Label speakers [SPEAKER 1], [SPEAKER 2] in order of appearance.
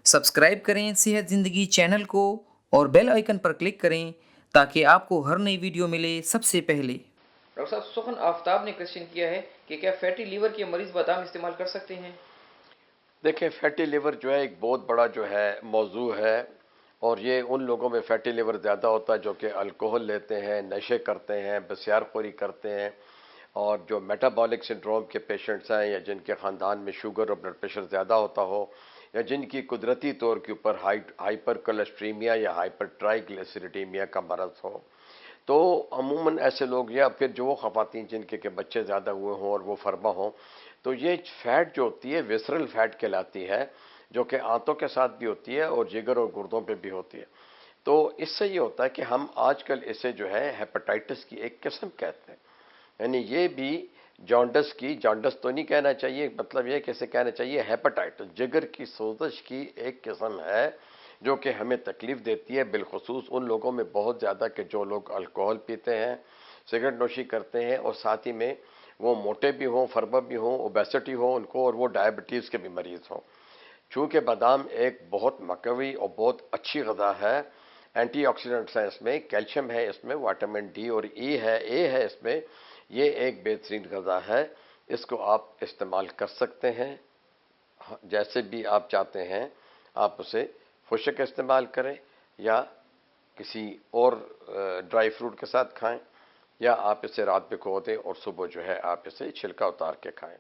[SPEAKER 1] Subscribe करें सेहत ज़िंदगी चैनल को और बेल आइकन पर क्लिक करें ताकि आपको हर नई वीडियो मिले सबसे पहले।
[SPEAKER 2] डॉक्टर साहब, सुखन आफ्ताब ने क्वेश्चन किया है कि क्या फैटी लीवर के मरीज बादाम इस्तेमाल कर सकते हैं?
[SPEAKER 3] देखें, फैटी लिवर जो है एक बहुत बड़ा जो है मौजू है, और ये उन लोगों में फैटी लिवर ज़्यादा होता है जो कि अल्कोहल लेते हैं, नशे करते हैं, बसियारखोरी करते हैं, और जो मेटाबॉलिक सिंड्रोम के पेशेंट्स हैं, या जिनके ख़ानदान में शुगर और ब्लड प्रेशर ज़्यादा होता हो, या जिनकी कुदरती तौर के ऊपर हाइपर कोलेस्ट्रीमिया या हाइपर ट्राइग्लिसरीडीमिया का मरज़ हो, तो अमूमन ऐसे लोग, या फिर जो वो ख़वातीन जिनके के बच्चे ज़्यादा हुए हों और वो फरमा हों, तो ये फैट जो होती है विसरल फैट कहलाती है, जो कि आंतों के साथ भी होती है और जिगर और गुर्दों पे भी होती है। तो इससे ये होता है कि हम आजकल इसे जो है हेपेटाइटिस की एक किस्म कहते हैं, यानी ये भी जॉन्डस तो नहीं कहना चाहिए, मतलब ये कैसे कहना चाहिए, हेपेटाइटिस जिगर की सोजश की एक किस्म है जो कि हमें तकलीफ देती है, बिलखुसूस उन लोगों में बहुत ज़्यादा कि जो लोग अल्कोहल पीते हैं, सिगरेट नोशी करते हैं, और साथ ही में वो मोटे भी हों, फरबा भी हों, ओबेसिटी हो उनको, और वो डायबिटीज़ के भी मरीज़ हों। चूँकि बादाम एक बहुत मकवी और बहुत अच्छी ग़िज़ा है, एंटीऑक्सीडेंट्स हैं इसमें, कैल्शियम है इसमें, विटामिन डी और ए है इसमें, ये एक बेहतरीन ग़िज़ा है। इसको आप इस्तेमाल कर सकते हैं, जैसे भी आप चाहते हैं। आप उसे खुशक इस्तेमाल करें, या किसी और ड्राई फ्रूट के साथ खाएं, या आप इसे रात भिगो दें और सुबह जो है आप इसे छिलका उतार के खाएं।